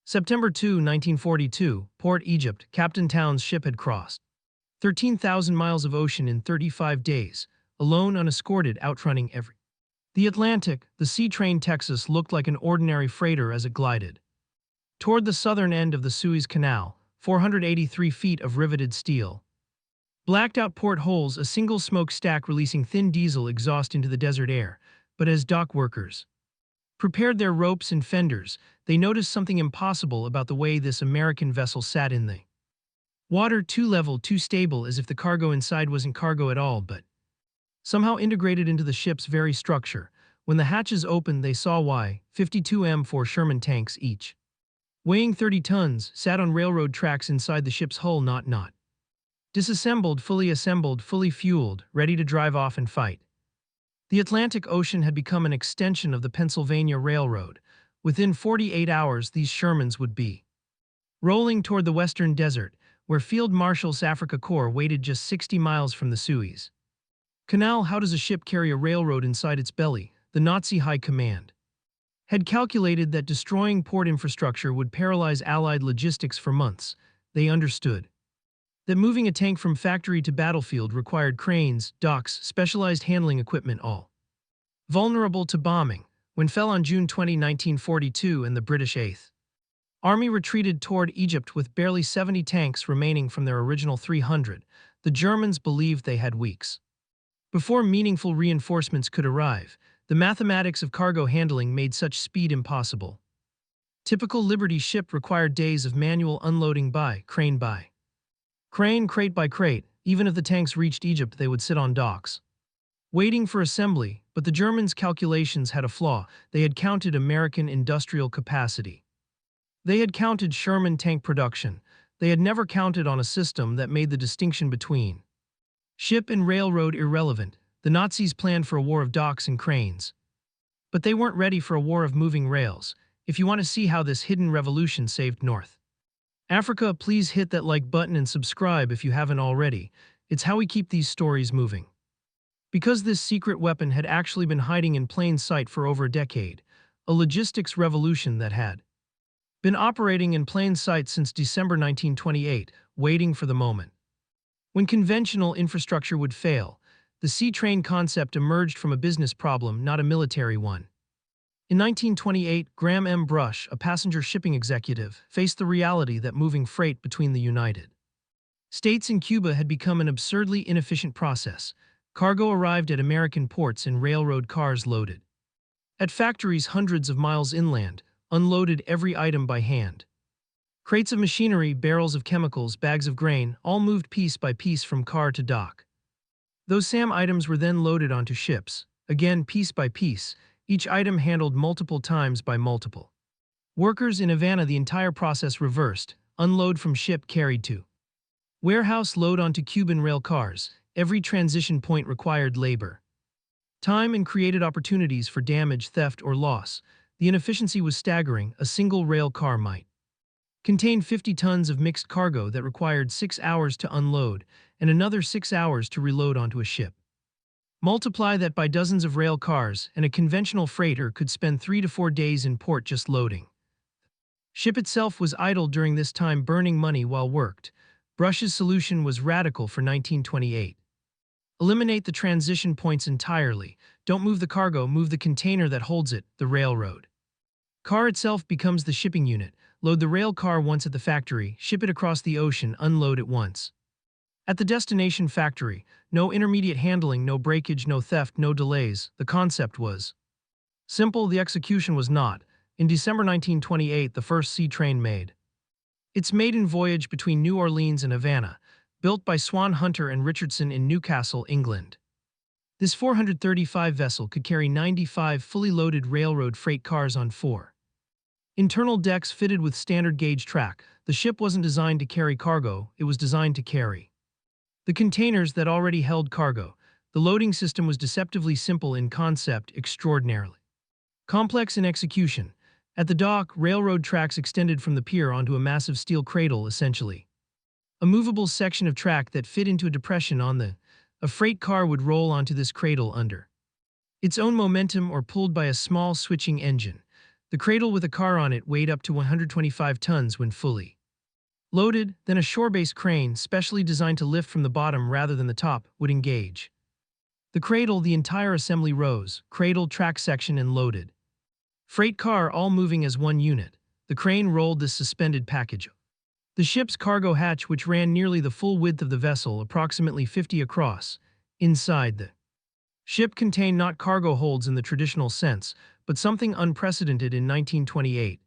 September 2, 1942, Port Egypt, Captain Town's ship had crossed 13,000 miles of ocean in 35 days, alone, unescorted, outrunning every. The Atlantic, the Seatrain Texas, looked like an ordinary freighter as it glided toward the southern end of the Suez Canal, 483 feet of riveted steel. Blacked out portholes, a single smokestack releasing thin diesel exhaust into the desert air, but as dock workers prepared their ropes and fenders, they noticed something impossible about the way this American vessel sat in the water, too level, too stable, as if the cargo inside wasn't cargo at all, but somehow integrated into the ship's very structure. When the hatches opened, they saw why. 52 M4 Sherman tanks each, weighing 30 tons, sat on railroad tracks inside the ship's hull, not disassembled, fully assembled, fully fueled, ready to drive off and fight. The Atlantic Ocean had become an extension of the Pennsylvania Railroad. Within 48 hours, these Shermans would be rolling toward the western desert, where Field Marshal's Africa Corps waited just 60 miles from the Suez Canal. How does a ship carry a railroad inside its belly? The Nazi High Command had calculated that destroying port infrastructure would paralyze Allied logistics for months. They understood that moving a tank from factory to battlefield required cranes, docks, specialized handling equipment, all vulnerable to bombing. When fell on June 20, 1942, and the British 8th Army retreated toward Egypt with barely 70 tanks remaining from their original 300, the Germans believed they had weeks before meaningful reinforcements could arrive. The mathematics of cargo handling made such speed impossible. Typical Liberty ship required days of manual unloading by crane, crate by crate. Even if the tanks reached Egypt, they would sit on docks, waiting for assembly. But the Germans' calculations had a flaw. They had counted American industrial capacity. They had counted Sherman tank production. They had never counted on a system that made the distinction between ship and railroad irrelevant. The Nazis planned for a war of docks and cranes, but they weren't ready for a war of moving rails. If you want to see how this hidden revolution saved North Africa, please hit that like button and subscribe if you haven't already. It's how we keep these stories moving. Because this secret weapon had actually been hiding in plain sight for over a decade, a logistics revolution that had been operating in plain sight since December 1928, waiting for the moment when conventional infrastructure would fail. The Seatrain concept emerged from a business problem, not a military one. In 1928, Graham M. Brush, a passenger shipping executive, faced the reality that moving freight between the United States and Cuba had become an absurdly inefficient process. Cargo arrived at American ports in railroad cars loaded at factories hundreds of miles inland, unloaded every item by hand. Crates of machinery, barrels of chemicals, bags of grain, all moved piece by piece from car to dock. Those same items were then loaded onto ships, again piece by piece, each item handled multiple times by multiple workers in Havana. The entire process reversed: unload from ship, carried to warehouse, load onto Cuban rail cars. Every transition point required labor, time, and created opportunities for damage, theft, or loss. The inefficiency was staggering. A single rail car might contain 50 tons of mixed cargo that required 6 hours to unload and another 6 hours to reload onto a ship. Multiply that by dozens of rail cars, and a conventional freighter could spend 3 to 4 days in port just loading. Ship itself was idle during this time, burning money while worked. Brush's solution was radical for 1928. Eliminate the transition points entirely. Don't move the cargo, move the container that holds it, the railroad car itself becomes the shipping unit. Load the rail car once at the factory, ship it across the ocean, unload it once at the destination factory. No intermediate handling, no breakage, no theft, no delays. The concept was simple, the execution was not. In December 1928, the first sea train made its maiden voyage between New Orleans and Havana, built by Swan Hunter and Richardson in Newcastle, England. This 435 vessel could carry 95 fully loaded railroad freight cars on 4 internal decks fitted with standard gauge track. The ship wasn't designed to carry cargo, it was designed to carry the containers that already held cargo. The loading system was deceptively simple in concept, extraordinarily complex in execution. At the dock, railroad tracks extended from the pier onto a massive steel cradle, essentially a movable section of track that fit into a depression on a freight car would roll onto this cradle under its own momentum or pulled by a small switching engine. The cradle with a car on it weighed up to 125 tons when fully loaded, then a shore-based crane, specially designed to lift from the bottom rather than the top, would engage the cradle. The entire assembly rows, cradle, track section, and loaded freight car all moving as one unit. The crane rolled this suspended package. The ship's cargo hatch, which ran nearly the full width of the vessel, approximately 50 across, inside the ship contained not cargo holds in the traditional sense, but something unprecedented in 1928.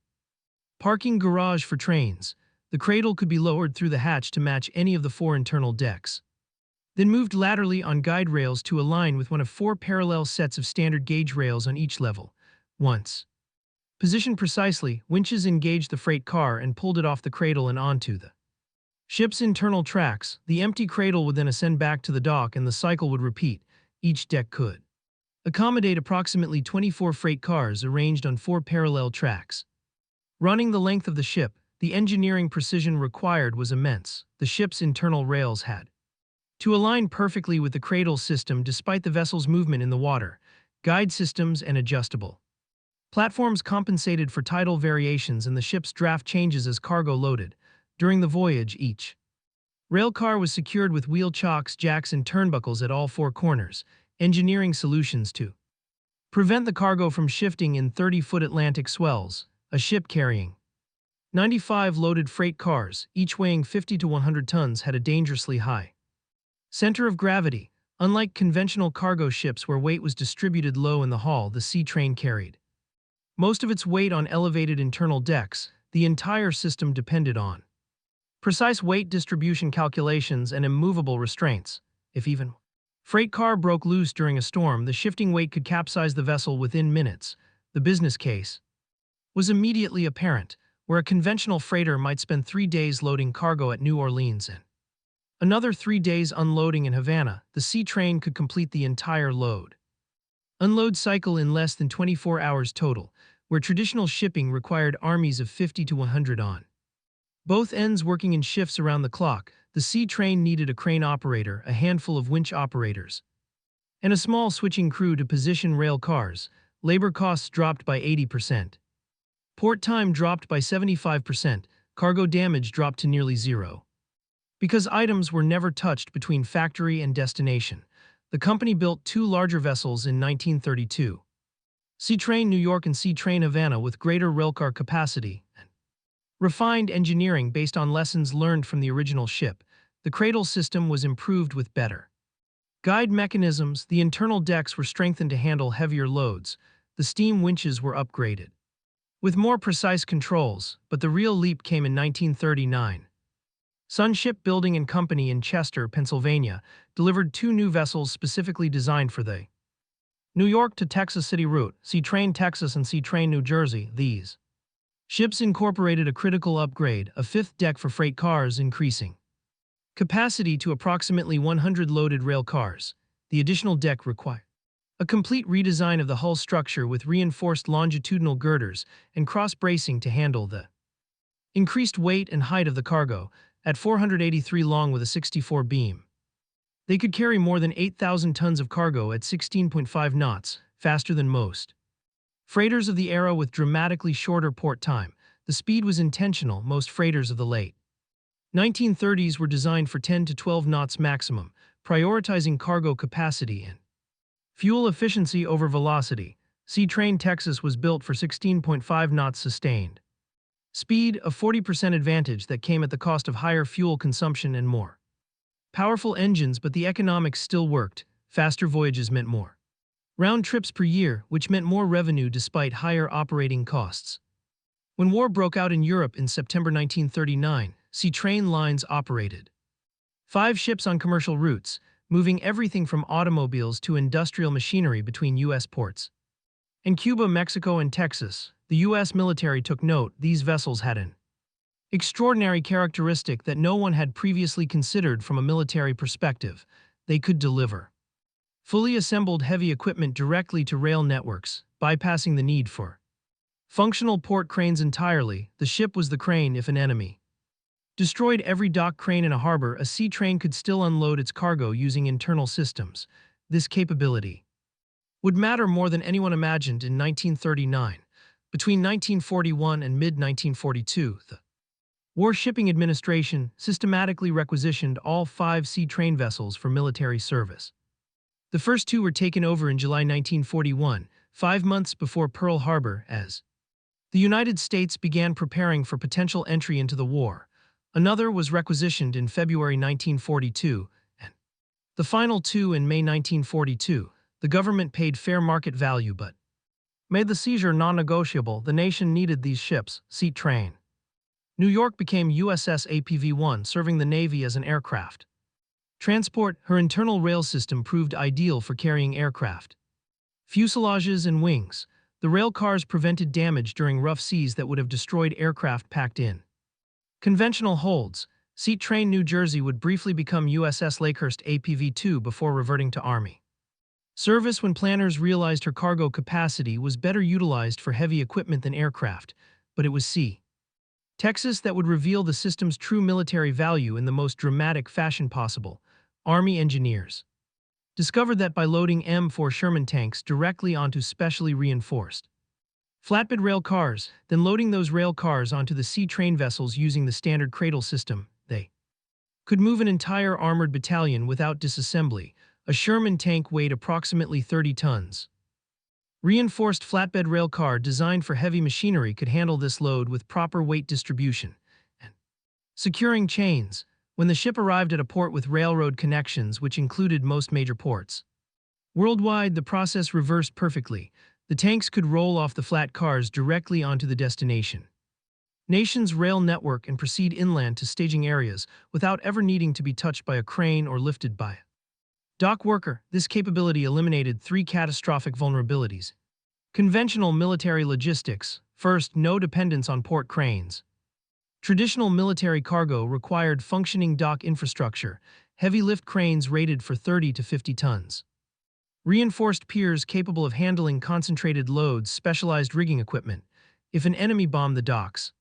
Parking garage for trains. The cradle could be lowered through the hatch to match any of the 4 internal decks, then moved laterally on guide rails to align with one of 4 parallel sets of standard gauge rails on each level. Once positioned precisely, winches engaged the freight car and pulled it off the cradle and onto the ship's internal tracks. The empty cradle would then ascend back to the dock and the cycle would repeat. Each deck could accommodate approximately 24 freight cars arranged on 4 parallel tracks. Running the length of the ship, the engineering precision required was immense. The ship's internal rails had to align perfectly with the cradle system despite the vessel's movement in the water. Guide systems and adjustable platforms compensated for tidal variations and the ship's draft changes as cargo loaded. During the voyage, each rail car was secured with wheel chocks, jacks, and turnbuckles at all 4 corners. Engineering solutions to prevent the cargo from shifting in 30-foot Atlantic swells. A ship carrying 95 loaded freight cars, each weighing 50 to 100 tons, had a dangerously high center of gravity. Unlike conventional cargo ships where weight was distributed low in the hull, the Seatrain carried most of its weight on elevated internal decks. The entire system depended on precise weight distribution calculations and immovable restraints. If even freight car broke loose during a storm, the shifting weight could capsize the vessel within minutes. The business case was immediately apparent. Where a conventional freighter might spend 3 days loading cargo at New Orleans and another 3 days unloading in Havana, the Seatrain could complete the entire load-unload cycle in less than 24 hours total, where traditional shipping required armies of 50 to 100 on both ends working in shifts around the clock. The Seatrain needed a crane operator, a handful of winch operators, and a small switching crew to position rail cars. Labor costs dropped by 80%. Port time dropped by 75%. Cargo damage dropped to nearly zero. Because items were never touched between factory and destination, the company built 2 larger vessels in 1932. Seatrain New York and Seatrain Havana, with greater railcar capacity and refined engineering based on lessons learned from the original ship. The cradle system was improved with better guide mechanisms. The internal decks were strengthened to handle heavier loads. The steam winches were upgraded with more precise controls, but the real leap came in 1939. Sun Shipbuilding and Company in Chester, Pennsylvania, delivered 2 new vessels specifically designed for the New York to Texas City route, Seatrain Texas and Seatrain New Jersey. These ships incorporated a critical upgrade, a 5th deck for freight cars, increasing capacity to approximately 100 loaded rail cars. The additional deck required a complete redesign of the hull structure with reinforced longitudinal girders and cross-bracing to handle the increased weight and height of the cargo. At 483 long with a 64 beam, they could carry more than 8,000 tons of cargo at 16.5 knots, faster than most freighters of the era with dramatically shorter port time. The speed was intentional. Most freighters of the late 1930s were designed for 10 to 12 knots maximum, prioritizing cargo capacity and fuel efficiency over velocity. Seatrain Texas was built for 16.5 knots sustained speed, a 40% advantage that came at the cost of higher fuel consumption and more powerful engines, but the economics still worked. Faster voyages meant more round trips per year, which meant more revenue despite higher operating costs. When war broke out in Europe in September 1939, Seatrain lines operated 5 ships on commercial routes, moving everything from automobiles to industrial machinery between U.S. ports and Cuba, Mexico, and Texas. The U.S. military took note. These vessels had an extraordinary characteristic that no one had previously considered from a military perspective. They could deliver fully assembled heavy equipment directly to rail networks, bypassing the need for functional port cranes entirely. The ship was the crane. If an enemy destroyed every dock crane in a harbor, a Seatrain could still unload its cargo using internal systems. This capability would matter more than anyone imagined in 1939. Between 1941 and mid-1942, the War Shipping Administration systematically requisitioned all 5 sea train vessels for military service. The first 2 were taken over in July 1941, 5 months before Pearl Harbor, as the United States began preparing for potential entry into the war. Another was requisitioned in February 1942, and the final 2 in May 1942. The government paid fair market value but made the seizure non-negotiable. The nation needed these ships. Seatrain New York became USS APV-1, serving the Navy as an aircraft transport. Her internal rail system proved ideal for carrying aircraft fuselages and wings. The rail cars prevented damage during rough seas that would have destroyed aircraft packed in conventional holds. Seatrain New Jersey would briefly become USS Lakehurst APV-2 before reverting to Army service when planners realized her cargo capacity was better utilized for heavy equipment than aircraft, but it was Texas that would reveal the system's true military value in the most dramatic fashion possible. Army engineers discovered that by loading M4 Sherman tanks directly onto specially reinforced flatbed rail cars, then loading those rail cars onto the sea train vessels using the standard cradle system, they could move an entire armored battalion without disassembly. A Sherman tank weighed approximately 30 tons. Reinforced flatbed rail car designed for heavy machinery could handle this load with proper weight distribution and securing chains. When the ship arrived at a port with railroad connections, which included most major ports worldwide, the process reversed perfectly. The tanks could roll off the flat cars directly onto the destination nation's rail network and proceed inland to staging areas without ever needing to be touched by a crane or lifted by a dock worker. This capability eliminated 3 catastrophic vulnerabilities. Conventional military logistics. First, no dependence on port cranes. Traditional military cargo required functioning dock infrastructure, heavy lift cranes rated for 30 to 50 tons. Reinforced piers capable of handling concentrated loads, specialized rigging equipment. If an enemy bombed the docks,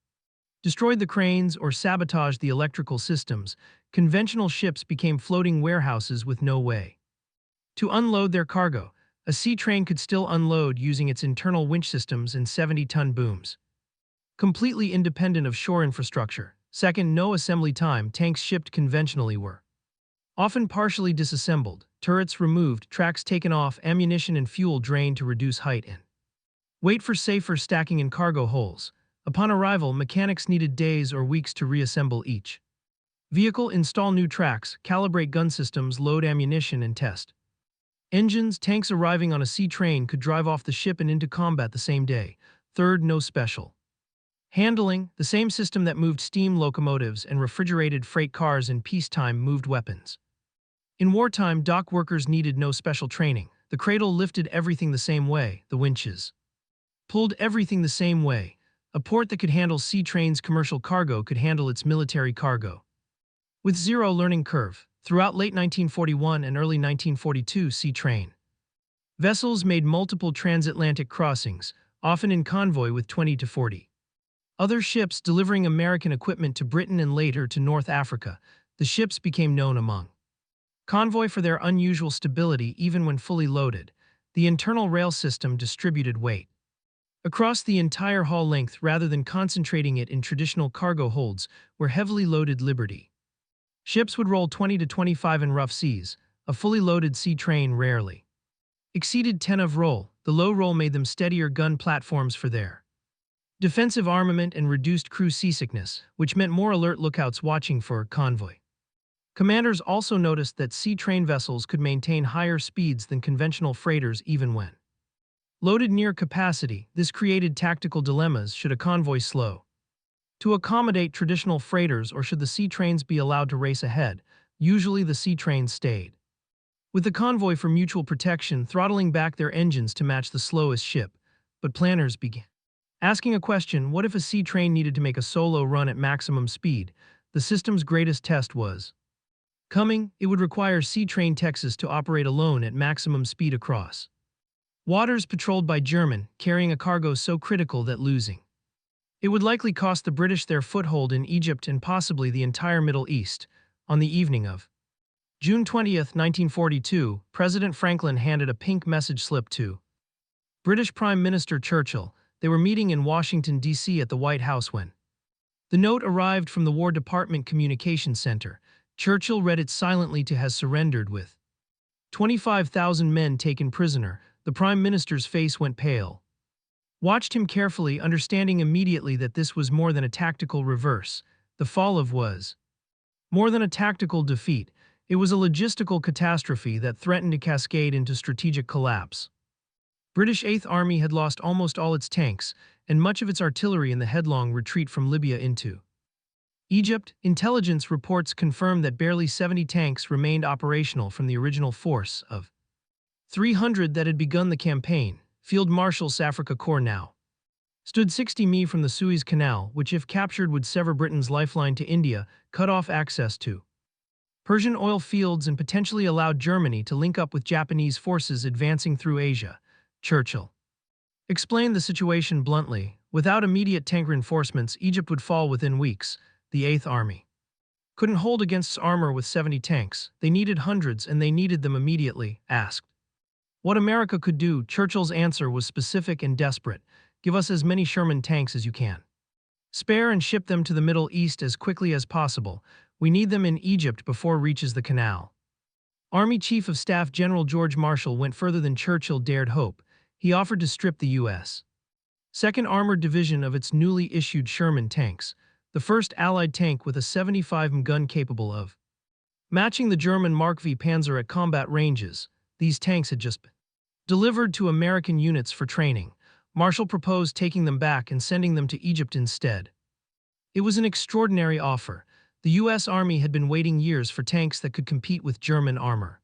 destroyed the cranes, or sabotaged the electrical systems, conventional ships became floating warehouses with no way to unload their cargo. A sea train could still unload using its internal winch systems and 70-ton booms, completely independent of shore infrastructure. Second, no assembly time. Tanks shipped conventionally were often partially disassembled, turrets removed, tracks taken off, ammunition and fuel drained to reduce height and weight for safer stacking in cargo holes. Upon arrival, mechanics needed days or weeks to reassemble each vehicle, install new tracks, calibrate gun systems, load ammunition, and test engines. Tanks arriving on a sea train could drive off the ship and into combat the same day. Third, no special handling. The same system that moved steam locomotives and refrigerated freight cars in peacetime moved weapons. In wartime, dock workers needed no special training. The cradle lifted everything the same way. The winches pulled everything the same way. A port that could handle sea trains' commercial cargo could handle its military cargo with zero learning curve. Throughout late 1941 and early 1942, sea train vessels made multiple transatlantic crossings, often in convoy with 20 to 40 other ships delivering American equipment to Britain and later to North Africa. The ships became known among convoy for their unusual stability even when fully loaded. The internal rail system distributed weight across the entire hull length rather than concentrating it in traditional cargo holds where heavily loaded Liberty ships would roll 20 to 25 in rough seas. A fully loaded sea train rarely exceeded 10 of roll. The low roll made them steadier gun platforms for their defensive armament and reduced crew seasickness, which meant more alert lookouts watching for convoy. Commanders also noticed that sea train vessels could maintain higher speeds than conventional freighters even when loaded near capacity. This created tactical dilemmas: should a convoy slow to accommodate traditional freighters, or should the sea trains be allowed to race ahead? Usually the sea trains stayed with the convoy for mutual protection, throttling back their engines to match the slowest ship. But planners began asking a question: what if a sea train needed to make a solo run at maximum speed? The system's greatest test was coming. It would require Seatrain Texas to operate alone at maximum speed across waters patrolled by German, carrying a cargo so critical that losing it would likely cost the British their foothold in Egypt and possibly the entire Middle East. On the evening of June 20, 1942, President Franklin handed a pink message slip to British Prime Minister Churchill. They were meeting in Washington, D.C. at the White House when the note arrived from the War Department Communications Center. Churchill read it silently to has surrendered with 25,000 men taken prisoner. The Prime Minister's face went pale. Watched him carefully, understanding immediately that this was more than a tactical reverse. The fall of was more than a tactical defeat. It was a logistical catastrophe that threatened to cascade into strategic collapse. British 8th Army had lost almost all its tanks and much of its artillery in the headlong retreat from Libya into Egypt. Intelligence reports confirmed that barely 70 tanks remained operational from the original force of 300 that had begun the campaign. Field Marshal Afrika Korps now stood 60 mi from the Suez Canal, which if captured would sever Britain's lifeline to India, cut off access to Persian oil fields and potentially allowed Germany to link up with Japanese forces advancing through Asia. Churchill explained the situation bluntly. Without immediate tank reinforcements, Egypt would fall within weeks. The 8th Army couldn't hold against armor with 70 tanks. They needed hundreds, and they needed them immediately. Asked what America could do, Churchill's answer was specific and desperate. Give us as many Sherman tanks as you can. Spare and ship them to the Middle East as quickly as possible. We need them in Egypt before it reaches the canal. Army Chief of Staff General George Marshall went further than Churchill dared hope. He offered to strip the U.S. 2nd Armored Division of its newly issued Sherman tanks, the first Allied tank with a 75 gun capable of matching the German Mark V Panzer at combat ranges. These tanks had just been delivered to American units for training. Marshall proposed taking them back and sending them to Egypt instead. It was an extraordinary offer. The U.S. Army had been waiting years for tanks that could compete with German armor.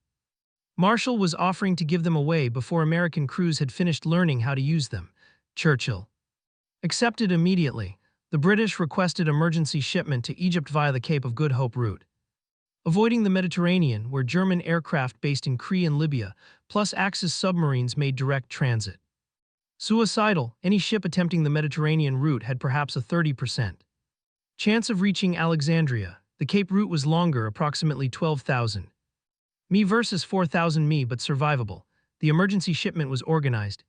Marshall was offering to give them away before American crews had finished learning how to use them. Churchill accepted immediately. The British requested emergency shipment to Egypt via the Cape of Good Hope route, avoiding the Mediterranean, where German aircraft based in Crete and Libya, plus Axis submarines made direct transit. Suicidal, any ship attempting the Mediterranean route had perhaps a 30% chance of reaching Alexandria. The Cape route was longer, approximately 12,000 mi versus 4,000 mi, but survivable. The emergency shipment was organized.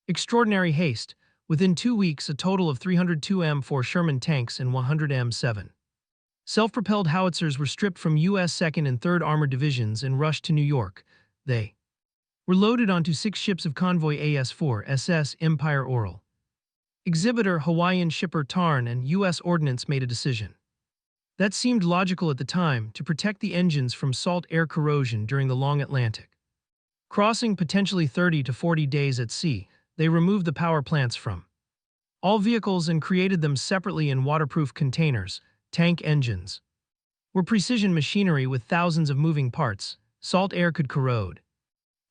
Extraordinary haste. Within 2 weeks, a total of 302 M4 Sherman tanks and 100 M7 self-propelled howitzers were stripped from U.S. 2nd and 3rd Armored Divisions and rushed to New York. They were loaded onto 6 ships of convoy AS-4 SS Empire Oral. Exhibitor Hawaiian shipper Tarn and U.S. Ordnance made a decision that seemed logical at the time to protect the engines from salt air corrosion during the long Atlantic. Crossing potentially 30 to 40 days at sea, they removed the power plants from all vehicles and created them separately in waterproof containers. Tank engines were precision machinery with thousands of moving parts. Salt air could corrode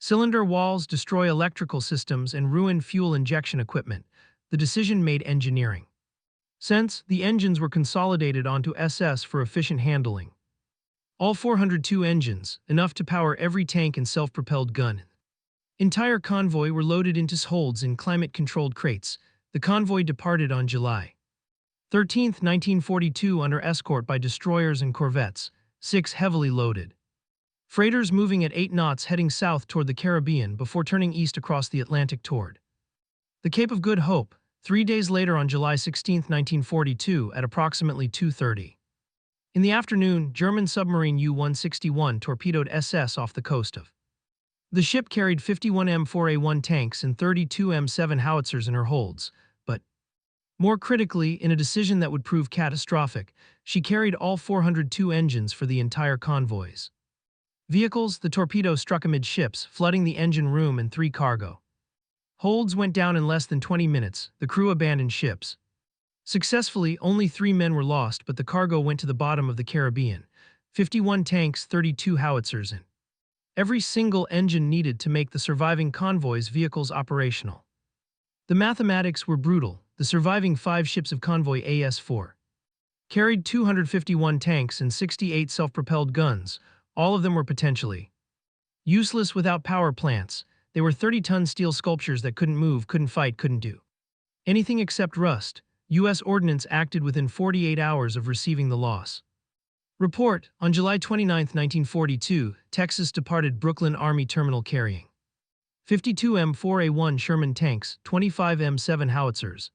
cylinder walls, destroy electrical systems, and ruin fuel injection equipment. The decision made engineering sense. The engines were consolidated onto SS for efficient handling. All 402 engines, enough to power every tank and self-propelled gun. Entire convoy were loaded into holds in climate-controlled crates. The convoy departed on July 13, 1942 under escort by destroyers and corvettes, 6 heavily loaded freighters moving at 8 knots heading south toward the Caribbean before turning east across the Atlantic toward the Cape of Good Hope. 3 days later on July 16, 1942 at approximately 2:30 in the afternoon, German submarine U-161 torpedoed SS off the coast of. The ship carried 51 M4A1 tanks and 32 M7 howitzers in her holds, but more critically, in a decision that would prove catastrophic, she carried all 402 engines for the entire convoys. Vehicles, the torpedo struck amidships, flooding the engine room and 3 cargo holds went down in less than 20 minutes. The crew abandoned ships. Successfully, only 3 men were lost, but the cargo went to the bottom of the Caribbean. 51 tanks, 32 howitzers, and every single engine needed to make the surviving convoy's vehicles operational. The mathematics were brutal. The surviving 5 ships of convoy AS-4 carried 251 tanks and 68 self-propelled guns. All of them were potentially useless without power plants. They were 30-ton steel sculptures that couldn't move, couldn't fight, couldn't do anything except rust. U.S. Ordnance acted within 48 hours of receiving the loss report. On July 29, 1942, Texas departed Brooklyn Army Terminal carrying 52 M4A1 Sherman tanks, 25 M7 howitzers,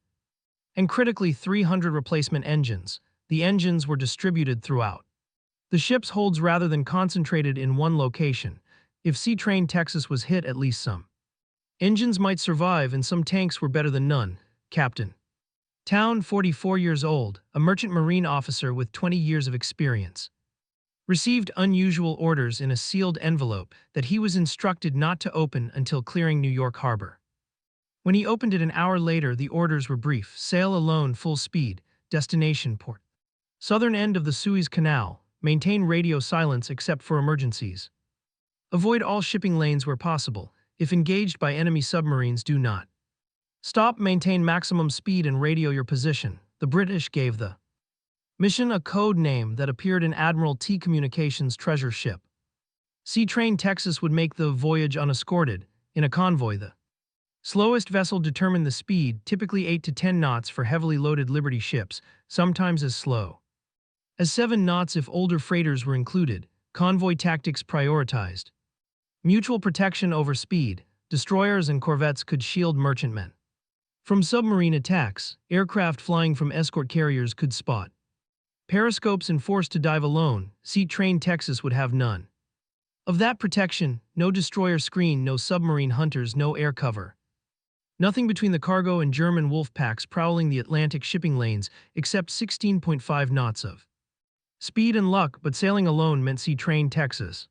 and critically 300 replacement engines. The engines were distributed throughout the ship's holds rather than concentrated in one location. If Seatrain Texas was hit, at least some engines might survive, and some tanks were better than none. Captain Town, 44 years old, a merchant marine officer with 20 years of experience, received unusual orders in a sealed envelope that he was instructed not to open until clearing New York Harbor. When he opened it an hour later, the orders were brief: sail alone, full speed, destination port southern end of the Suez Canal, maintain radio silence except for emergencies, avoid all shipping lanes where possible. If engaged by enemy submarines, do not stop, maintain maximum speed and radio your position. The British gave the mission a code name that appeared in Admiral T. Communications' treasure ship. Seatrain Texas would make the voyage unescorted, in a convoy. The slowest vessel determined the speed, typically 8 to 10 knots for heavily loaded Liberty ships, sometimes as slow as 7 knots if older freighters were included. Convoy tactics prioritized mutual protection over speed. Destroyers and corvettes could shield merchantmen from submarine attacks. Aircraft flying from escort carriers could spot periscopes and forced to dive alone. Seatrain Texas would have none of that protection. No destroyer screen, no submarine hunters, no air cover. Nothing between the cargo and German wolf packs prowling the Atlantic shipping lanes except 16.5 knots of speed and luck, but sailing alone meant Seatrain Texas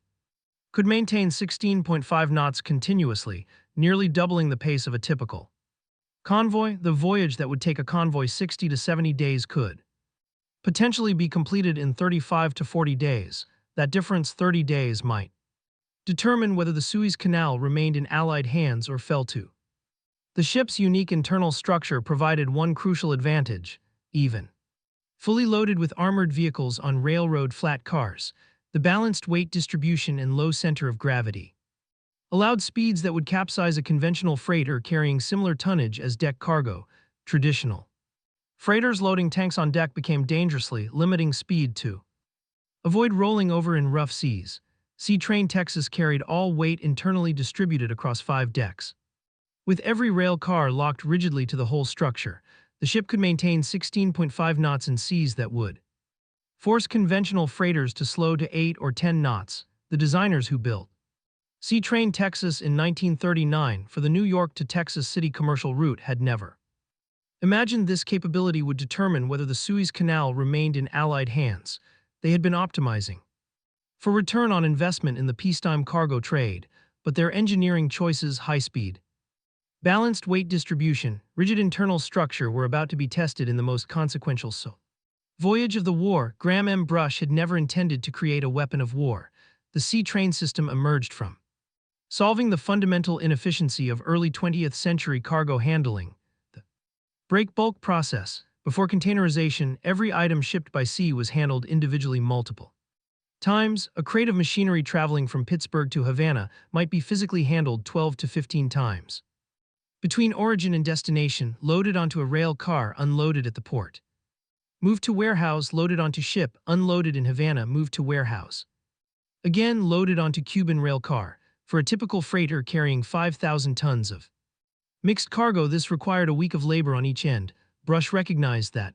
could maintain 16.5 knots continuously, nearly doubling the pace of a typical convoy. The voyage that would take a convoy 60 to 70 days could potentially be completed in 35 to 40 days. That difference, 30 days, might determine whether the Suez Canal remained in Allied hands or fell to. The ship's unique internal structure provided one crucial advantage: even fully loaded with armored vehicles on railroad flat cars, the balanced weight distribution and low center of gravity allowed speeds that would capsize a conventional freighter carrying similar tonnage as deck cargo. Traditional freighters loading tanks on deck became dangerously limiting speed to avoid rolling over in rough seas. Seatrain Texas carried all weight internally distributed across 5 decks. With every rail car locked rigidly to the whole structure, the ship could maintain 16.5 knots in seas that would force conventional freighters to slow to 8 or 10 knots. The designers who built Seatrain Texas in 1939 for the New York to Texas City commercial route had never imagined this capability would determine whether the Suez Canal remained in Allied hands. They had been optimizing for return on investment in the peacetime cargo trade, but their engineering choices, high speed, balanced weight distribution, rigid internal structure, were about to be tested in the most consequential voyage of the war. Graham M. Brush had never intended to create a weapon of war. The Seatrain system emerged from solving the fundamental inefficiency of early 20th century cargo handling, the break bulk process. Before containerization, every item shipped by sea was handled individually multiple times. A crate of machinery traveling from Pittsburgh to Havana might be physically handled 12 to 15 times. Between origin and destination, loaded onto a rail car, unloaded at the port. Moved to warehouse, loaded onto ship, unloaded in Havana, moved to warehouse. Again, loaded onto Cuban rail car. For a typical freighter carrying 5,000 tons of mixed cargo, this required a week of labor on each end. Brush recognized that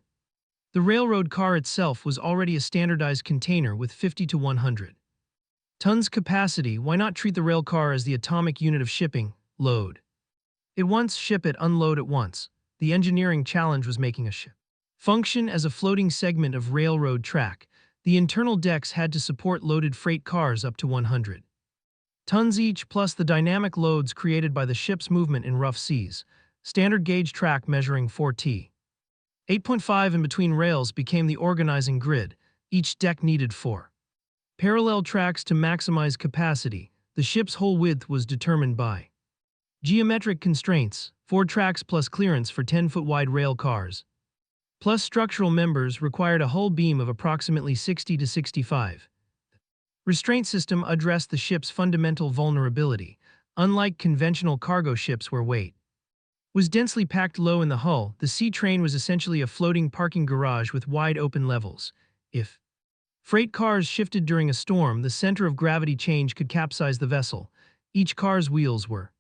the railroad car itself was already a standardized container with 50 to 100 tons capacity. Why not treat the rail car as the atomic unit of shipping? Load it once, ship it, unload it once. The engineering challenge was making a ship function as a floating segment of railroad track. The internal decks had to support loaded freight cars up to 100 tons each, plus the dynamic loads created by the ship's movement in rough seas. Standard gauge track measuring 4t. 8.5 in between rails became the organizing grid. Each deck needed 4 parallel tracks to maximize capacity. The ship's whole width was determined by geometric constraints: 4 tracks plus clearance for 10-foot wide rail cars, plus structural members required a hull beam of approximately 60 to 65. Restraint system addressed the ship's fundamental vulnerability. Unlike conventional cargo ships where weight was densely packed low in the hull, the Seatrain was essentially a floating parking garage with wide open levels. If freight cars shifted during a storm, the center of gravity change could capsize the vessel. Each car's wheels were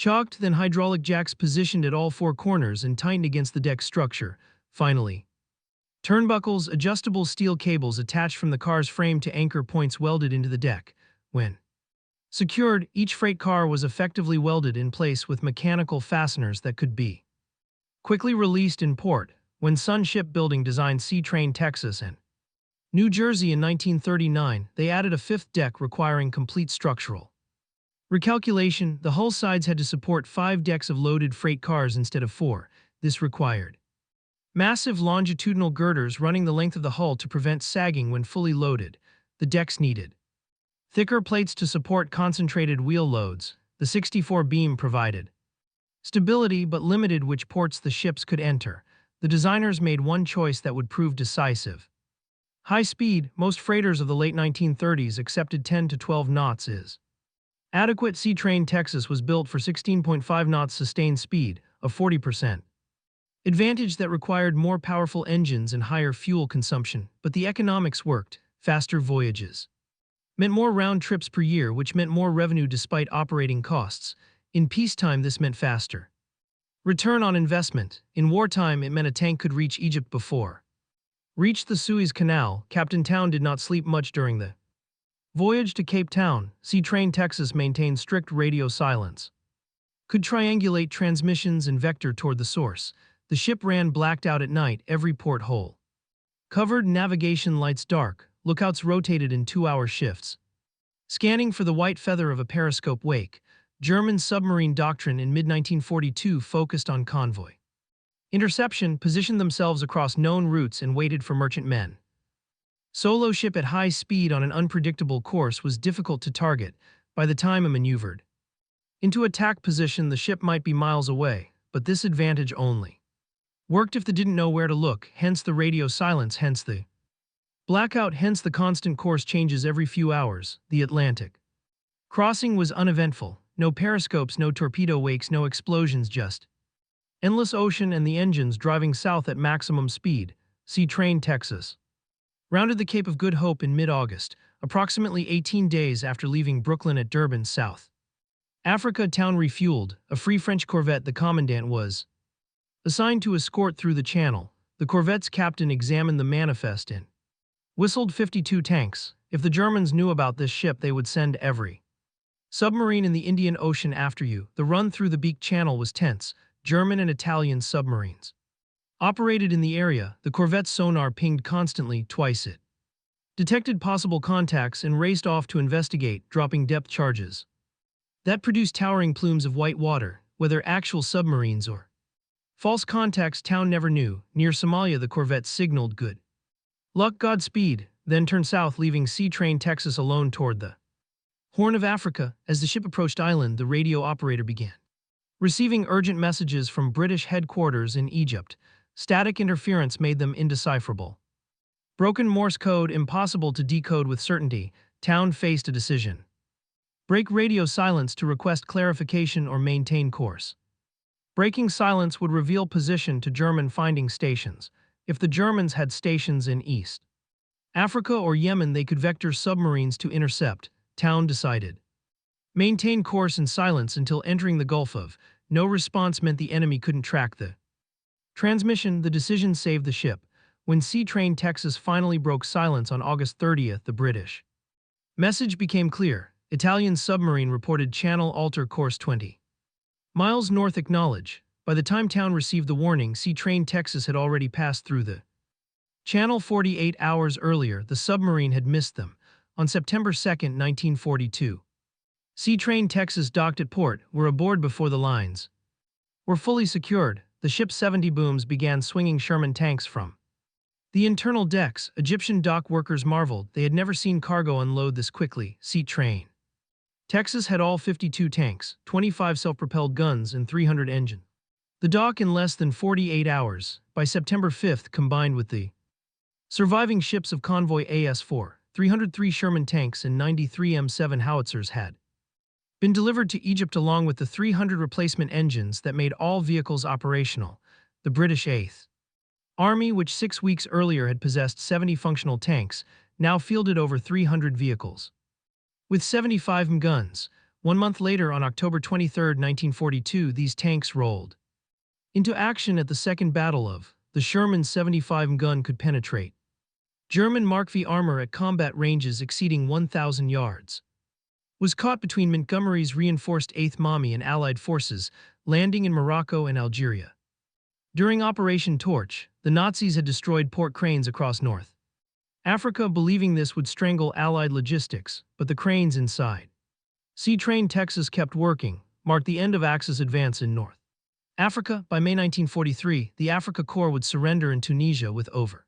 Chalked, then hydraulic jacks positioned at all four corners and tightened against the deck structure. Finally, turnbuckles, adjustable steel cables attached from the car's frame to anchor points welded into the deck. When secured, each freight car was effectively welded in place with mechanical fasteners that could be quickly released in port. When Sun Shipbuilding designed Seatrain Texas and New Jersey in 1939, they added a fifth deck requiring complete structural recalculation. The hull sides had to support 5 decks of loaded freight cars instead of 4. This required massive longitudinal girders running the length of the hull to prevent sagging when fully loaded. The decks needed thicker plates to support concentrated wheel loads. The 64 beam provided stability but limited which ports the ships could enter. The designers made one choice that would prove decisive. High speed. Most freighters of the late 1930s accepted 10 to 12 knots is adequate. Seatrain Texas was built for 16.5 knots sustained speed, a 40% advantage that required more powerful engines and higher fuel consumption, but the economics worked. Faster voyages meant more round trips per year, which meant more revenue despite operating costs. In peacetime, this meant faster return on investment. In wartime, it meant a tank could reach Egypt before reached the Suez Canal. Captain Town did not sleep much during the voyage to Cape Town. Seatrain Texas maintained strict radio silence, could triangulate transmissions and vector toward the source. The ship ran blacked out at night, every port hole covered, navigation lights dark, lookouts rotated in 2-hour shifts, scanning for the white feather of a periscope wake. German submarine doctrine in mid-1942 focused on convoy interception, positioned themselves across known routes and waited for merchant men. Solo ship at high speed on an unpredictable course was difficult to target. By the time it maneuvered into attack position, the ship might be miles away, but this advantage only worked if they didn't know where to look, hence the radio silence, hence the blackout, hence the constant course changes every few hours. The Atlantic crossing was uneventful. No periscopes, no torpedo wakes, no explosions, just endless ocean and the engines driving south at maximum speed. Seatrain Texas rounded the Cape of Good Hope in mid-August, approximately 18 days after leaving Brooklyn at Durban, South Africa. Town refueled. A Free French corvette, the commandant was assigned to escort through the channel. The corvette's captain examined the manifest and whistled 52 tanks. If the Germans knew about this ship, they would send every submarine in the Indian Ocean after you. The run through the Beak Channel was tense. German and Italian submarines operated in the area. The corvette's sonar pinged constantly. Twice it detected possible contacts and raced off to investigate, dropping depth charges that produced towering plumes of white water. Whether actual submarines or false contacts, Town never knew. Near Somalia, the corvette signaled good luck, Godspeed, then turned south, leaving Seatrain Texas alone toward the Horn of Africa. As the ship approached island, the radio operator began receiving urgent messages from British headquarters in Egypt. Static interference made them indecipherable. Broken Morse code, impossible to decode with certainty. Town faced a decision: break radio silence to request clarification or maintain course. Breaking silence would reveal position to German finding stations. If the Germans had stations in East Africa or Yemen, they could vector submarines to intercept. Town decided maintain course in silence until entering the Gulf of. No response meant the enemy couldn't track the transmission. The decision saved the ship. When Seatrain Texas finally broke silence on August 30th, the British message became clear. Italian submarine reported channel alter course 20 miles north, acknowledge. By the time Town received the warning, Seatrain Texas had already passed through the channel 48 hours earlier. The submarine had missed them. On September 2, 1942, Seatrain Texas docked at port, were aboard before the lines were fully secured. The ship's 70 booms began swinging Sherman tanks from the internal decks. Egyptian dock workers marveled. They had never seen cargo unload this quickly. Seatrain Texas had all 52 tanks, 25 self-propelled guns, and 300 engines. The dock in less than 48 hours. By September 5th, combined with the surviving ships of convoy AS-4, 303 Sherman tanks and 93 M7 howitzers had been delivered to Egypt along with the 300 replacement engines that made all vehicles operational. The British 8th Army, which 6 weeks earlier had possessed 70 functional tanks, now fielded over 300 vehicles with 75 guns. 1 month later, on October 23, 1942, these tanks rolled into action at the Second Battle of the Sherman's 75-gun could penetrate German Mark V armor at combat ranges exceeding 1,000 yards. Was caught between Montgomery's reinforced 8th Mommy and Allied forces, landing in Morocco and Algeria. During Operation Torch, the Nazis had destroyed port cranes across North Africa, believing this would strangle Allied logistics, but the cranes inside Seatrain Texas kept working, marked the end of Axis advance in North Africa. By May 1943, the Africa Corps would surrender in Tunisia with over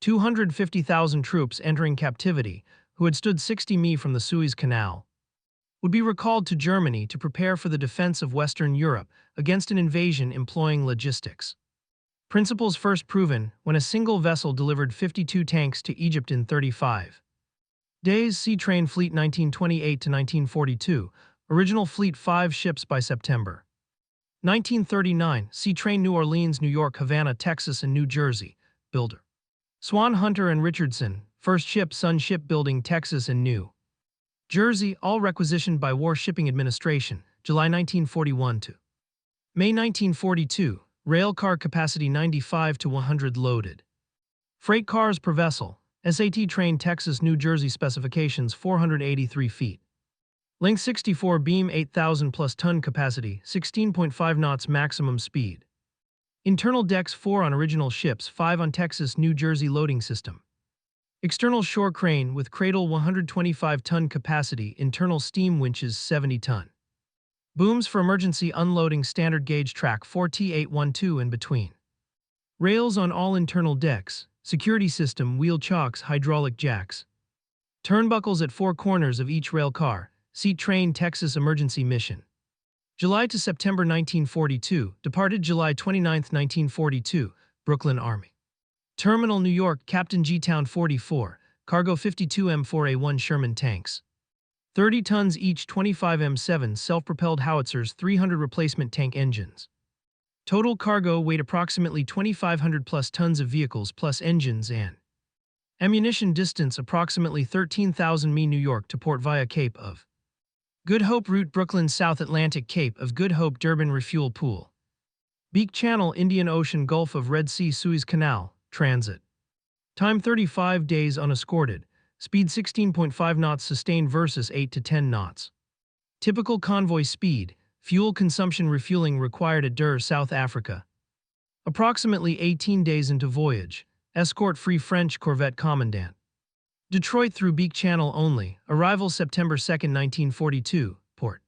250,000 troops entering captivity, who had stood 60 mi from the Suez Canal, would be recalled to Germany to prepare for the defense of Western Europe against an invasion employing logistics principles first proven when a single vessel delivered 52 tanks to Egypt in 35 days. Seatrain Fleet 1928–1942, original fleet 5 ships by September 1939, Seatrain New Orleans, New York, Havana, Texas, and New Jersey, builder Swan, Hunter, and Richardson, first ship Sun Shipbuilding, Texas and New Jersey, all requisitioned by War Shipping Administration, July 1941 to May 1942, rail car capacity 95 to 100 loaded. Freight cars per vessel, Seatrain Texas, New Jersey, specifications 483 feet. Length 64, beam 8,000 plus ton capacity, 16.5 knots maximum speed. Internal decks 4 on original ships, 5 on Texas, New Jersey loading system. External shore crane with cradle 125-ton capacity, internal steam winches 70-ton. Booms for emergency unloading, standard gauge track 4T812 and between. Rails on all internal decks, security system, wheel chocks, hydraulic jacks. Turnbuckles at 4 corners of each rail car, Seatrain Texas emergency mission. July to September 1942, departed July 29, 1942, Brooklyn Army Terminal, New York, Captain G. Town 44, cargo 52 M4A1 Sherman tanks. 30 tons each, 25 M7 self-propelled howitzers, 300 replacement tank engines. Total cargo weight approximately 2,500 plus tons of vehicles plus engines and ammunition. Distance approximately 13,000 mi. New York to port via Cape of Good Hope route, Brooklyn, South Atlantic, Cape of Good Hope, Durban, refuel pool. Beek Channel, Indian Ocean, Gulf of Red Sea, Suez Canal, transit. Time 35 days unescorted, speed 16.5 knots sustained versus 8 to 10 knots. Typical convoy speed, fuel consumption, refueling required at Dur, South Africa. Approximately 18 days into voyage, escort-free French corvette commandant. Detroit through Beek Channel only, arrival September 2, 1942, port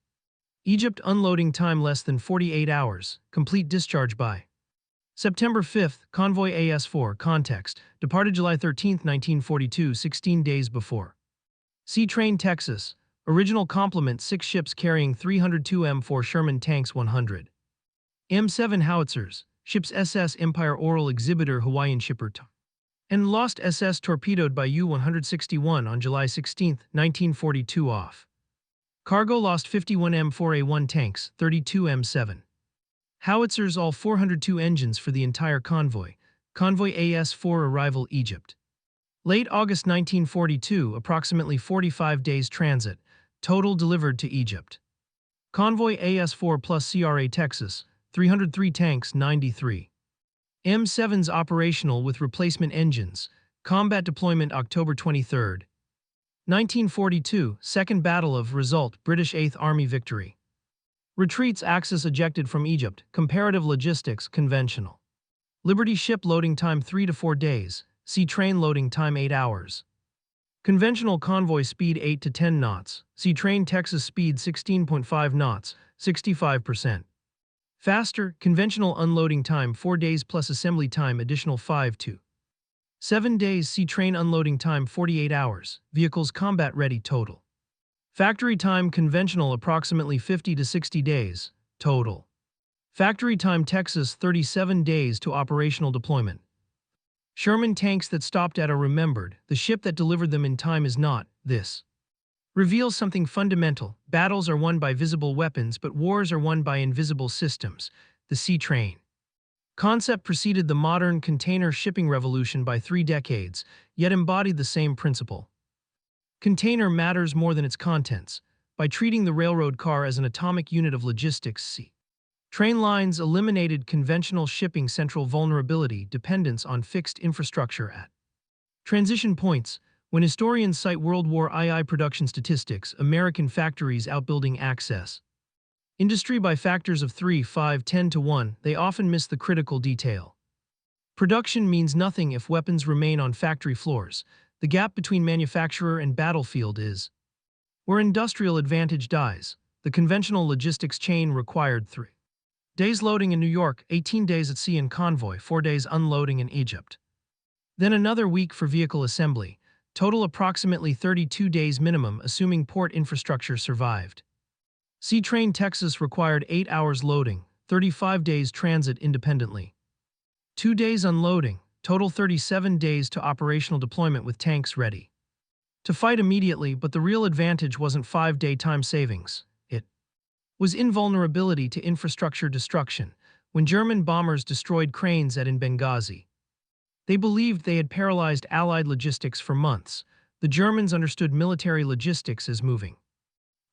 Egypt, unloading time less than 48 hours, complete discharge by September 5, convoy AS4, context, departed July 13, 1942, 16 days before. Seatrain Texas, original complement 6 ships carrying 302 M4 Sherman tanks, 100 M7 howitzers, ships SS Empire, Oral Exhibitor, Hawaiian shipper, and lost SS torpedoed by U-161 on July 16, 1942 off. Cargo lost 51 M4A1 tanks, 32 M7 howitzers, all 402 engines for the entire convoy. Convoy AS4, arrival Egypt. Late August 1942, approximately 45 days transit, total delivered to Egypt. Convoy AS4 plus CRA Texas, 303 tanks, 93 M7s operational with replacement engines. Combat deployment October 23, 1942, Second Battle of Result, British 8th Army victory. Retreats, Axis ejected from Egypt, comparative logistics, conventional. Liberty ship loading time 3 to 4 days, Seatrain loading time 8 hours. Conventional convoy speed 8 to 10 knots, Seatrain Texas speed 16.5 knots, 65%. Faster, conventional unloading time 4 days plus assembly time additional 5 to 7 days, Seatrain unloading time 48 hours, vehicles combat ready total. Factory time conventional approximately 50 to 60 days, total. Factory time Texas 37 days to operational deployment. Sherman tanks that stopped at are remembered, the ship that delivered them in time is not. This reveals something fundamental. Battles are won by visible weapons, but wars are won by invisible systems. The Seatrain concept preceded the modern container shipping revolution by 3 decades, yet embodied the same principle. Container matters more than its contents. by treating the railroad car as an atomic unit of logistics. Train lines eliminated conventional shipping central vulnerability dependence on fixed infrastructure at transition points. When historians cite World War II production statistics, American factories outbuilding access industry by factors of 3, 5, 10 to 1, they often miss the critical detail. Production means nothing if weapons remain on factory floors. The gap between manufacturer and battlefield is where industrial advantage dies. The conventional logistics chain required 3 days loading in New York, 18 days at sea in convoy, 4 days unloading in Egypt. Then another week for vehicle assembly, total approximately 32 days minimum assuming port infrastructure survived. Seatrain Texas required 8 hours loading, 35 days transit independently. 2 days unloading, total 37 days to operational deployment with tanks ready to fight immediately, but the real advantage wasn't 5-day time savings. It was invulnerability to infrastructure destruction. When German bombers destroyed cranes in Benghazi, they believed they had paralyzed Allied logistics for months. The Germans understood military logistics as moving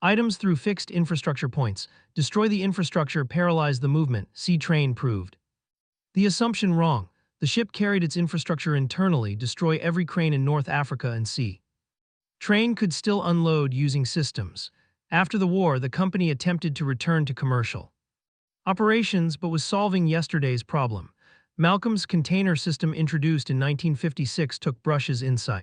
items through fixed infrastructure points. Destroy the infrastructure, paralyze the movement. Seatrain proved the assumption wrong. The ship carried its infrastructure internally, destroy every crane in North Africa and sea. Train could still unload using systems. After the war, the company attempted to return to commercial operations but was solving yesterday's problem. Malcolm's container system introduced in 1956 took Brush's insight